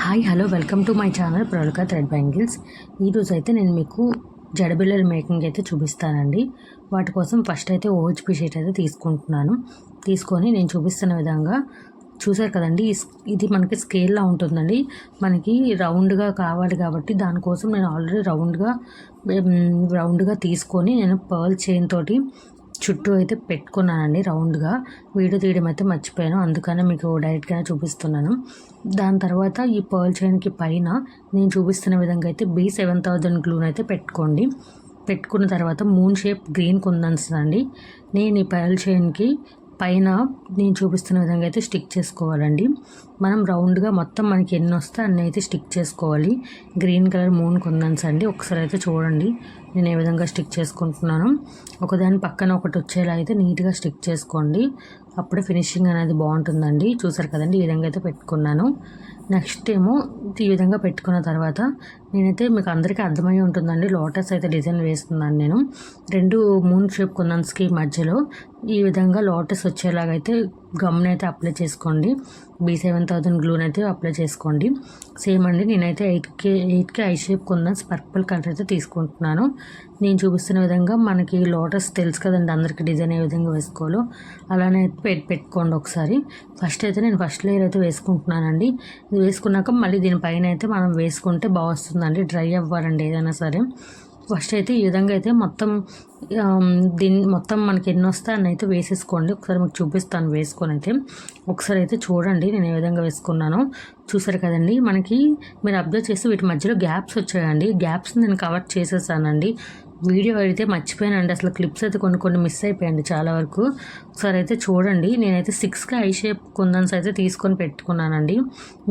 Hi hello welcome to my channel Pravalika thread bangles. ఈరోజు అయితే నేను మీకు జడబిళ్ళల మేకింగ్ అయితే చూపిస్తానండి. వాటి కోసం ఫస్ట్ అయితే ఓహెచ్పి షీట్ అయితే తీసుకొని నేను చూపిస్తున్న విధంగా చూసారు కదండి. ఇది మనకి స్కేల్లో ఉంటుందండి. మనకి రౌండ్గా కావాలి కాబట్టి దానికోసం నేను ఆల్రెడీ రౌండ్గా తీసుకొని నేను పర్ల్ చైన్ తోటి చుట్టూ అయితే పెట్టుకున్నానండి రౌండ్గా. వీడియో తీయడం అయితే మర్చిపోయాను, అందుకనే మీకు డైరెక్ట్గానే చూపిస్తున్నాను. దాని తర్వాత ఈ పర్ల్ చైన్కి పైన నేను చూపిస్తున్న విధంగా అయితే B7000 గ్లూని అయితే పెట్టుకున్న తర్వాత మూన్ షేప్ గ్రీన్ కుందన్స్ అండి. నేను ఈ పర్ల్ చైన్కి పైన నేను చూపిస్తున్న విధంగా అయితే స్టిక్ చేసుకోవాలండి. మనం రౌండ్గా మొత్తం మనకి ఎన్ని వస్తే అన్నీ అయితే స్టిక్ చేసుకోవాలి. గ్రీన్ కలర్ మూన్ కుందన్స్ అండి. ఒకసారి అయితే చూడండి నేను ఏ విధంగా స్టిక్ చేసుకుంటున్నాను. ఒకదాని పక్కన ఒకటి వచ్చేలా అయితే నీట్గా స్టిక్ చేసుకోండి, అప్పుడే ఫినిషింగ్ అనేది బాగుంటుందండి. చూసారు కదండి, ఈ విధంగా అయితే పెట్టుకున్నాను. నెక్స్ట్ ఏమో ఈ విధంగా పెట్టుకున్న తర్వాత నేనైతే మీకు అందరికీ అర్థమై ఉంటుందండి, లోటస్ అయితే డిజైన్ వేస్తున్నాను నేను. రెండు మూన్ షేప్ కుందన్స్కి మధ్యలో ఈ విధంగా లోటస్ వచ్చేలాగైతే గమ్ని అయితే అప్లై చేసుకోండి. B7000 గ్లూని అయితే అప్లై చేసుకోండి. సేమ్ అండి, నేనైతే 8కి I shape kundans purple colour అయితే తీసుకుంటున్నాను. నేను చూపిస్తున్న విధంగా మనకి లోటస్ తెలుసు కదండి అందరికీ డిజైన్ ఏ విధంగా వేసుకోవాలో, అలానే పెట్టుకోండి ఒకసారి. ఫస్ట్ అయితే నేను ఫస్ట్ లేయర్ అయితే వేసుకుంటున్నానండి. ఇది వేసుకున్నాక మళ్ళీ దీనిపైన అయితే మనం వేసుకుంటే బాగా వస్తుందండి. డ్రై అవ్వాలండి ఏదైనా సరే. ఫస్ట్ అయితే ఈ విధంగా అయితే మొత్తం మనకి ఎన్ని వస్తే అన్నీ అయితే వేసేసుకోండి. ఒకసారి మీకు చూపిస్తాను వేసుకొని అయితే. ఒకసారి అయితే చూడండి నేను ఏ విధంగా వేసుకున్నానో. చూసారు కదండి, మనకి మీరు అబ్జర్వ్ చేసి వీటి మధ్యలో గ్యాప్స్ వచ్చాయండి. గ్యాప్స్ నేను కవర్ చేసేసానండి. వీడియో అయితే మర్చిపోయానండి, అసలు క్లిప్స్ అయితే కొన్ని మిస్ అయిపోయాయండి చాలా వరకు. ఒకసారి అయితే చూడండి, నేనైతే 6కి ఐ షేప్ కుందన్స్ అయితే తీసుకొని పెట్టుకున్నానండి.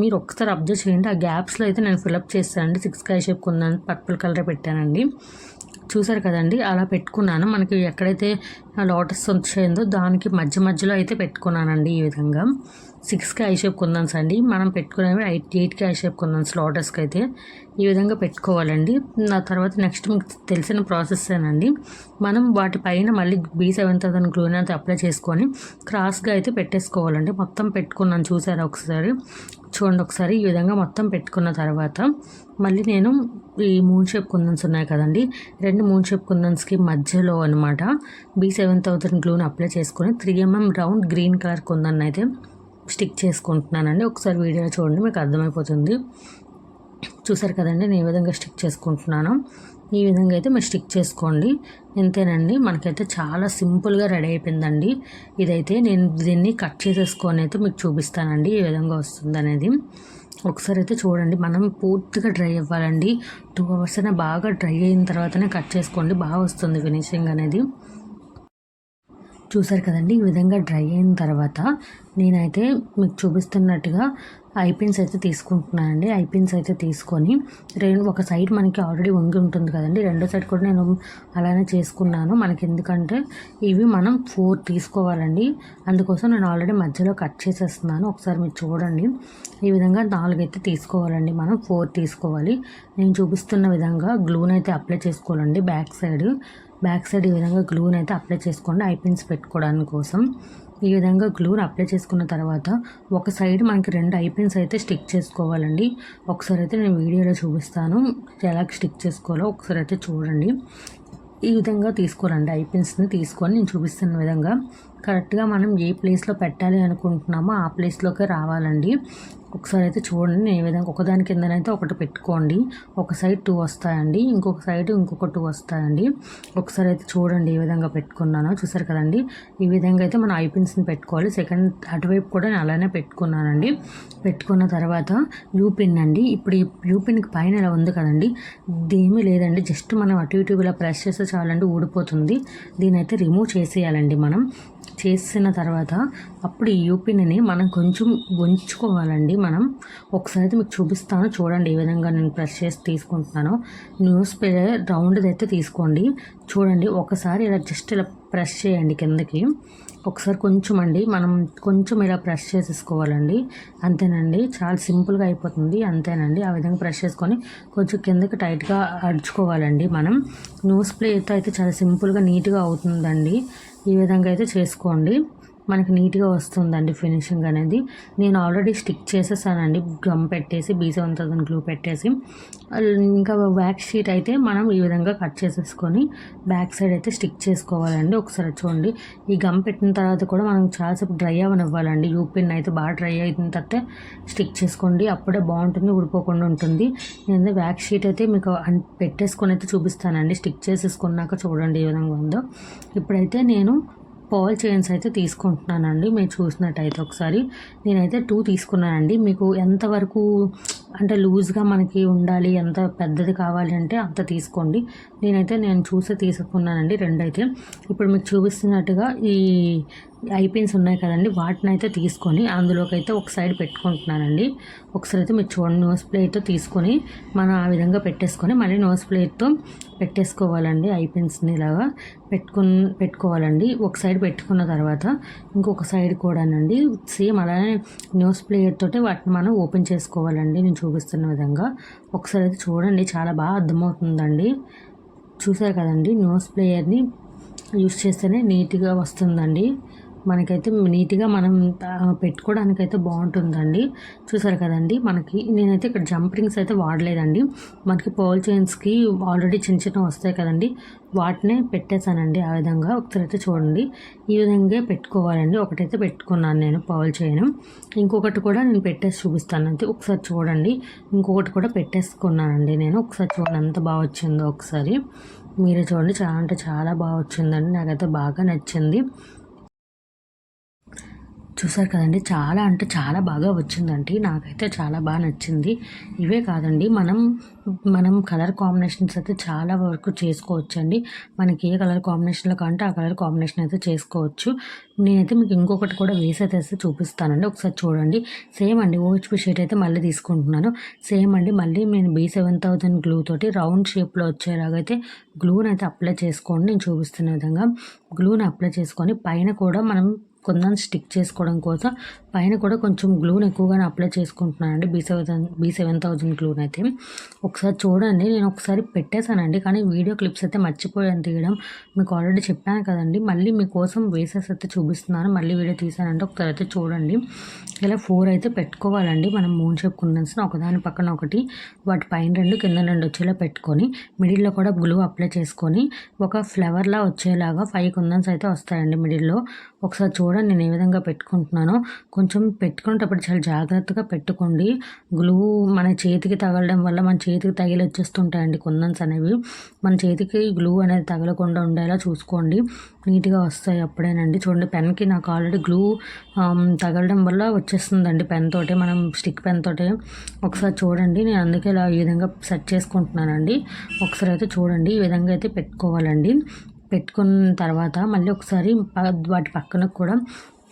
మీరు ఒక్కసారి అబ్జర్వ్ చేయండి, ఆ గ్యాప్స్లో అయితే నేను ఫిలప్ చేస్తానండి. 6కి I shape kundans purple colour పెట్టానండి. చూసారు కదండి, అలా పెట్టుకున్నాను. మనకి ఎక్కడైతే లోటస్ వచ్చేందో దానికి మధ్యలో అయితే పెట్టుకున్నానండి. ఈ విధంగా 6కి ఐ షేప్ కుందన్స్ అండి. మనం పెట్టుకునేవి 8కి ఐ షేప్ కుందన్స్ లోటస్కి అయితే ఈ విధంగా పెట్టుకోవాలండి. నా తర్వాత నెక్స్ట్ మీకు తెలిసిన ప్రాసెస్సేనండి. మనం వాటిపైన మళ్ళీ B7000 గ్లూని అయితే అప్లై చేసుకొని క్రాస్గా అయితే పెట్టేసుకోవాలండి. మొత్తం పెట్టుకున్నాను, చూసారా ఒకసారి చూడండి. ఒకసారి ఈ విధంగా మొత్తం పెట్టుకున్న తర్వాత మళ్ళీ నేను ఈ మూన్ షేప్ కుందన్స్ ఉన్నాయి కదండి, రెండు మూన్ షేప్ కుందన్స్కి మధ్యలో అనమాట B7000 గ్లూని అప్లై చేసుకొని 3mm round green colour kundan అయితే స్టిక్ చేసుకుంటున్నానండి. ఒకసారి వీడియో చూడండి, మీకు అర్థమైపోతుంది. చూసారు కదండి నేను ఏ విధంగా స్టిక్ చేసుకుంటున్నాను. ఈ విధంగా అయితే మీరు స్టిక్ చేసుకోండి. ఇంతేనండి, మనకైతే చాలా సింపుల్గా రెడీ అయిపోయిందండి. ఇదైతే నేను దీన్ని కట్ చేసేసుకొని అయితే మీకు చూపిస్తానండి ఏ విధంగా వస్తుంది అనేది. ఒకసారి అయితే చూడండి, మనం పూర్తిగా డ్రై అవ్వాలండి. 2 hours అయినా బాగా డ్రై అయిన తర్వాతనే కట్ చేసుకోండి, బాగా వస్తుంది ఫినిషింగ్ అనేది. చూసారు కదండి, ఈ విధంగా డ్రై అయిన తర్వాత నేనైతే మీకు చూపిస్తున్నట్టుగా ఐపిన్స్ అయితే తీసుకుంటున్నానండి. ఐపిన్స్ అయితే తీసుకొని ఒక సైడ్ మనకి ఆల్రెడీ వంగి ఉంటుంది కదండి, రెండో సైడ్ కూడా నేను అలానే చేసుకున్నాను. మనకి ఎందుకంటే ఇవి మనం 4 తీసుకోవాలండి, అందుకోసం నేను ఆల్రెడీ మధ్యలో కట్ చేసేస్తున్నాను. ఒకసారి మీరు చూడండి, ఈ విధంగా 4 అయితే తీసుకోవాలండి, మనం 4 తీసుకోవాలి. నేను చూపిస్తున్న విధంగా గ్లూని అయితే అప్లై చేసుకోవాలండి. బ్యాక్ సైడ్ ఈ విధంగా గ్లూని అయితే అప్లై చేసుకోండి ఐపిన్స్ పెట్టుకోవడానికి కోసం. ఈ విధంగా గ్లూని అప్లై చేసుకున్న తర్వాత ఒక సైడ్ మనకి 2 ఐపిన్స్ అయితే స్టిక్ చేసుకోవాలండి. ఒకసారి అయితే నేను వీడియోలో చూపిస్తాను ఎలా స్టిక్ చేసుకోవాలో. ఒకసారి అయితే చూడండి, ఈ విధంగా తీసుకోవాలండి. ఐపిన్స్ని తీసుకొని నేను చూపిస్తున్న విధంగా కరెక్ట్గా మనం ఏ ప్లేస్లో పెట్టాలి అనుకుంటున్నామో ఆ ప్లేస్లోకి రావాలండి. ఒకసారి అయితే చూడండి, నేను ఏ విధంగా ఒకదాని కిందనైతే ఒకటి పెట్టుకోండి. ఒక సైడ్ 2 వస్తాయండి, ఇంకొక సైడ్ ఇంకొక 2 వస్తాయండి. ఒకసారి అయితే చూడండి ఏ విధంగా పెట్టుకున్నానో. చూసారు కదండి, ఈ విధంగా అయితే మనం ఐపిన్స్ని పెట్టుకోవాలి. సెకండ్ అటువైపు కూడా నేను అలానే పెట్టుకున్నానండి. పెట్టుకున్న తర్వాత యూపిన్ అండి. ఇప్పుడు ఈ యూపిన్కి పైన ఇలా ఉంది కదండి, ఇదేమీ లేదండి, జస్ట్ మనం అటు ఇటు ఇలా ప్రెస్ చేస్తే చాలండి, ఊడిపోతుంది. దీని అయితే రిమూవ్ చేసేయాలండి. మనం చేసిన తర్వాత అప్పుడు ఈ యూపిన్ని మనం కొంచెం ఉంచుకోవాలండి. మనం ఒకసారి అయితే మీకు చూపిస్తాను చూడండి ఏ విధంగా నేను ప్రెస్ చేసి తీసుకుంటున్నాను. న్యూస్ పేపర్ రౌండ్ది అయితే తీసుకోండి. చూడండి, ఒకసారి ఇలా జస్ట్ ఇలా ప్రెస్ చేయండి కిందకి. ఒకసారి కొంచెం అండి మనం కొంచెం ఇలా ప్రెస్ చేసేసుకోవాలండి. అంతేనండి, చాలా సింపుల్గా అయిపోతుంది. అంతేనండి, ఆ విధంగా ప్రెస్ చేసుకొని కొంచెం కిందకి టైట్గా అడుచుకోవాలండి. మనం న్యూస్ ప్లేట్ అయితే చాలా సింపుల్గా నీట్గా అవుతుందండి. ఈ విధంగా అయితే చేసుకోండి. మనకి నీట్గా వస్తుందండి ఫినిషింగ్ అనేది. నేను ఆల్రెడీ స్టిక్ చేసేసానండి గమ్ పెట్టేసి B7000 గ్లూ పెట్టేసి. ఇంకా వ్యాక్స్ షీట్ అయితే మనం ఈ విధంగా కట్ చేసేసుకొని బ్యాక్ సైడ్ అయితే స్టిక్ చేసుకోవాలండి. ఒకసారి చూడండి, ఈ గమ్ పెట్టిన తర్వాత కూడా మనం చాలాసేపు డ్రై అవ్వనివ్వాలండి. యూపిన్ అయితే బాగా డ్రై అయిన తర్వాత స్టిక్ చేసుకోండి, అప్పుడే బాగుంటుంది, ఊడిపోకుండా ఉంటుంది. నేను వ్యాక్స్ షీట్ అయితే మీకు పెట్టేసుకొని అయితే చూపిస్తానండి. స్టిక్ చేసేసుకున్నాక చూడండి ఏ విధంగా ఉందో. ఇప్పుడైతే నేను పర్ల్ చైన్స్ అయితే తీసుకుంటున్నానండి. మీరు చూసినట్టయితే ఒకసారి నేనైతే 2 తీసుకున్నానండి. మీకు ఎంతవరకు అంటే లూజ్గా మనకి ఉండాలి, ఎంత పెద్దది కావాలి అంటే అంత తీసుకోండి. నేను చూసే తీసుకున్నానండి 2 అయితే. ఇప్పుడు మీకు చూపిస్తున్నట్టుగా ఈ ఐపిన్స్ ఉన్నాయి కదండి, వాటిని అయితే తీసుకొని అందులోకి అయితే ఒక సైడ్ పెట్టుకుంటున్నానండి. ఒకసారి అయితే మీరు చూడండి, నోస్ ప్లేట్తో తీసుకొని మనం ఆ విధంగా పెట్టేసుకొని మళ్ళీ నోస్ ప్లేట్తో పెట్టేసుకోవాలండి. ఐపిన్స్ని ఇలాగా పెట్టుకోవాలండి. ఒక సైడ్ పెట్టుకున్న తర్వాత ఇంకొక సైడ్ కూడానండి సేమ్ అలానే నోస్ ప్లేట్ తోటి వాటిని మనం ఓపెన్ చేసుకోవాలండి. నేను చూపిస్తున్న విధంగా ఒకసారి అయితే చూడండి, చాలా బాగా అర్థమవుతుందండి. చూసారు కదండి, నోస్ ప్లేయర్ని యూస్ చేస్తేనే నీట్గా వస్తుందండి. మనకైతే నీట్గా మనం పెట్టుకోవడానికైతే బాగుంటుందండి. చూసారు కదండి, నేనైతే ఇక్కడ జంప్ రింగ్స్ అయితే వాడలేదండి. మనకి పర్ల్ చైన్స్కి ఆల్రెడీ చిన్న చిన్న వస్తాయి కదండి, వాటినే పెట్టేశానండి ఆ విధంగా. ఒకసారి అయితే చూడండి, ఈ విధంగా పెట్టుకోవాలండి. ఒకటైతే పెట్టుకున్నాను నేను పర్ల్ చైన్, ఇంకొకటి కూడా నేను పెట్టేసి చూపిస్తాను అంతే. ఒకసారి చూడండి, ఇంకొకటి కూడా పెట్టేసుకున్నానండి నేను. ఒకసారి చూడండి ఎంత బాగా వచ్చిందో ఒకసారి మీరే చూడండి. చాలా అంటే చాలా బాగా వచ్చిందండి, నాకైతే బాగా నచ్చింది. చూసారు కదండి, చాలా అంటే చాలా బాగా వచ్చిందండి, నాకైతే చాలా బాగా నచ్చింది. ఇవే కాదండి, మనం కలర్ కాంబినేషన్స్ అయితే చాలా వరకు చేసుకోవచ్చండి. మనకి ఏ కలర్ కాంబినేషన్లో కంటే ఆ కలర్ కాంబినేషన్ అయితే చేసుకోవచ్చు. నేనైతే మీకు ఇంకొకటి కూడా వేసి అయితే చూపిస్తానండి. ఒకసారి చూడండి, సేమ్ అండి OHP షీట్ అయితే మళ్ళీ తీసుకుంటున్నాను. సేమ్ అండి, మళ్ళీ నేను B7000 గ్లూ తోటి రౌండ్ షేప్లో వచ్చేలాగా అయితే గ్లూని అయితే అప్లై చేసుకోండి. నేను చూపిస్తున్న విధంగా గ్లూని అప్లై చేసుకొని పైన కూడా మనం కొంచెం స్టిక్ చేసుకోవడం కోసం పైన కూడా కొంచెం గ్లూని ఎక్కువగానే అప్లై చేసుకుంటున్నానండి. B7000 గ్లూని అయితే ఒకసారి చూడండి. నేను ఒకసారి పెట్టేశానండి, కానీ వీడియో క్లిప్స్ అయితే మర్చిపోయాను తీయడం. మీకు ఆల్రెడీ చెప్పాను కదండి, మళ్ళీ మీకోసం వేసేసి అయితే చూపిస్తున్నాను. మళ్ళీ వీడియో తీసానంటే ఒకసారి అయితే చూడండి. ఇలా 4 అయితే పెట్టుకోవాలండి మనం మూన్ షేప్ కుందన్స్ని ఒకదాని పక్కన ఒకటి, వాటి పైన 2 కింద 2 వచ్చేలా పెట్టుకొని మిడిల్లో కూడా గ్లూ అప్లై చేసుకొని ఒక ఫ్లవర్లా వచ్చేలాగా 5 కుందన్స్ అయితే వస్తాయండి మిడిల్లో. ఒకసారి చూడండి నేను ఏ విధంగా పెట్టుకుంటున్నానో. కొంచెం పెట్టుకునేటప్పుడు చాలా జాగ్రత్తగా పెట్టుకోండి. గ్లూ మన చేతికి తగలడం వల్ల మన చేతికి తగిలి వచ్చేస్తుంటాయండి కుందన్స్ అనేవి. మన చేతికి గ్లూ అనేది తగలకుండా ఉండేలా చూసుకోండి, నీట్గా వస్తాయి అప్పుడేనండి. చూడండి, పెన్కి నాకు ఆల్రెడీ గ్లూ తగలడం వల్ల వచ్చేస్తుందండి పెన్ తోటి, మనం స్టిక్ పెన్ తోటి. ఒకసారి చూడండి, నేను అందుకే ఇలా ఈ విధంగా సెట్ చేసుకుంటున్నానండి. ఒకసారి అయితే చూడండి, ఈ విధంగా అయితే పెట్టుకోవాలండి. పెట్టుకున్న తర్వాత మళ్ళీ ఒకసారి వాటి పక్కన కూడా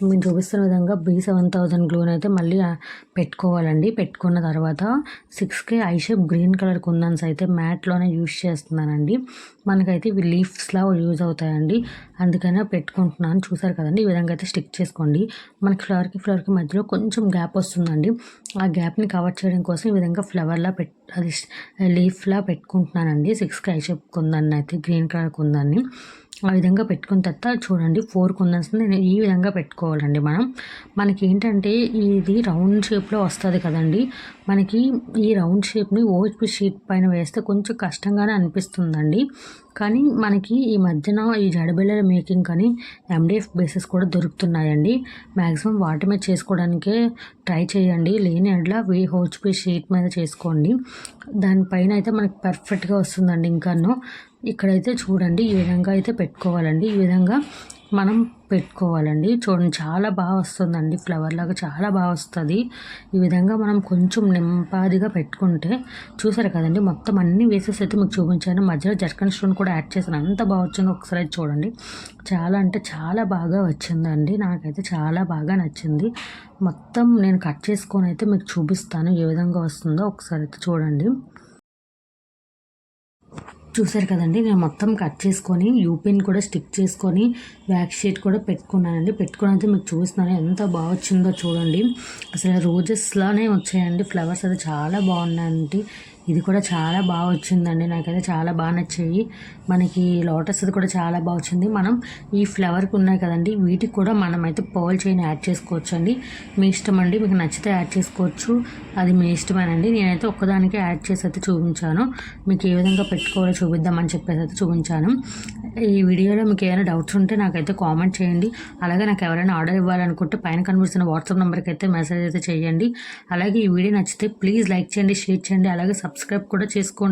మేము చూపిస్తున్న విధంగా B7000 గ్లూని అయితే మళ్ళీ పెట్టుకోవాలండి. పెట్టుకున్న తర్వాత 6K I shape green colour kundans అయితే మ్యాట్లోనే యూజ్ చేస్తున్నానండి. మనకైతే ఇవి లీఫ్స్లా యూజ్ అవుతాయండి, అందుకనే పెట్టుకుంటున్నాను. చూసారు కదండి, ఈ విధంగా అయితే స్టిక్ చేసుకోండి. మనకి ఫ్లవర్కి మధ్యలో కొంచెం గ్యాప్ వస్తుందండి, ఆ గ్యాప్ని కవర్ చేయడం కోసం ఈ విధంగా ఫ్లవర్లా అది లీఫ్లా పెట్టుకుంటున్నానండి. 6K ఐ షేప్ కుందన్ని అయితే గ్రీన్ కలర్ కుందన్ని ఆ విధంగా పెట్టుకున్న తర్వాత చూడండి 4 కుందన్స్ని నేను ఈ విధంగా పెట్టుకోవాలండి. మనకి ఏంటంటే ఇది రౌండ్ షేప్లో వస్తుంది కదండి, మనకి ఈ రౌండ్ షేప్ని OHP షీట్ పైన వేస్తే కొంచెం కష్టంగానే అనిపిస్తుందండి. కానీ మనకి ఈ మధ్యన ఈ జడబిళ్ళల మేకింగ్ కానీ MDF బేసెస్ కూడా దొరుకుతున్నాయండి. మ్యాక్సిమం వాటి మీద చేసుకోవడానికే ట్రై చేయండి, లేని ఎడల OHP షీట్ మీద చేసుకోండి. దానిపైన అయితే మనకి పర్ఫెక్ట్గా వస్తుందండి. ఇంకాను ఇక్కడైతే చూడండి, ఈ విధంగా అయితే పెట్టుకోవాలండి. ఈ విధంగా మనం పెట్టుకోవాలండి. చూడండి, చాలా బాగా వస్తుందండి, ఫ్లవర్ లాగా చాలా బాగా వస్తుంది. ఈ విధంగా మనం కొంచెం నింపాదిగా పెట్టుకుంటే, చూసారు కదండి, మొత్తం అన్ని వేసేసి అయితే మీకు చూపించాను. మధ్యలో జర్కన్ స్టోన్ కూడా యాడ్ చేశాను, అంత బాగా వచ్చింది. ఒకసారి చూడండి, చాలా అంటే చాలా బాగా వచ్చిందండి, నాకైతే చాలా బాగా నచ్చింది. మొత్తం నేను కట్ చేసుకొని అయితే మీకు చూపిస్తాను ఏ విధంగా వస్తుందో. ఒకసారి అయితే చూడండి. చూసారు కదండి, నేను మొత్తం కట్ చేసుకొని యూపిన్ కూడా స్టిక్ చేసుకొని వ్యాక్స్ షీట్ కూడా పెట్టుకున్నానండి. పెట్టుకుని అయితే మీకు చూస్తున్నాను ఎంత బాగా వచ్చిందో చూడండి. అసలు రోజెస్లానే వచ్చాయండి ఫ్లవర్స్, అయితే చాలా బాగున్నాయండి. ఇది కూడా చాలా బాగా వచ్చిందండి, నాకైతే చాలా బాగా నచ్చాయి. మనకి లోటస్ అది కూడా చాలా బాగా వచ్చింది. మనం ఈ ఫ్లవర్కి ఉన్నాయి కదండి, వీటికి కూడా మనమైతే పర్ల్ చైన్ యాడ్ చేసుకోవచ్చు అండి. మీ ఇష్టం అండి, మీకు నచ్చితే యాడ్ చేసుకోవచ్చు, అది మీ ఇష్టమేనండి. నేనైతే ఒక్కదానికి యాడ్ చేసి అయితే చూపించాను, మీకు ఏ విధంగా పెట్టుకోవాలో చూపిద్దామని చెప్పేసి అయితే చూపించాను. ఈ వీడియోలో మీకు ఏమైనా డౌట్స్ ఉంటే నాకైతే కామెంట్ చేయండి. అలాగే నాకు ఎవరైనా ఆర్డర్ ఇవ్వాలనుకుంటే పైన కనిపిస్తున్న వాట్సాప్ నెంబర్కి అయితే మెసేజ్ అయితే చేయండి. అలాగే ఈ వీడియో నచ్చితే ప్లీజ్ లైక్ చేయండి, షేర్ చేయండి, అలాగే సబ్స్క్రైబ్ కూడా చేసుకోండి.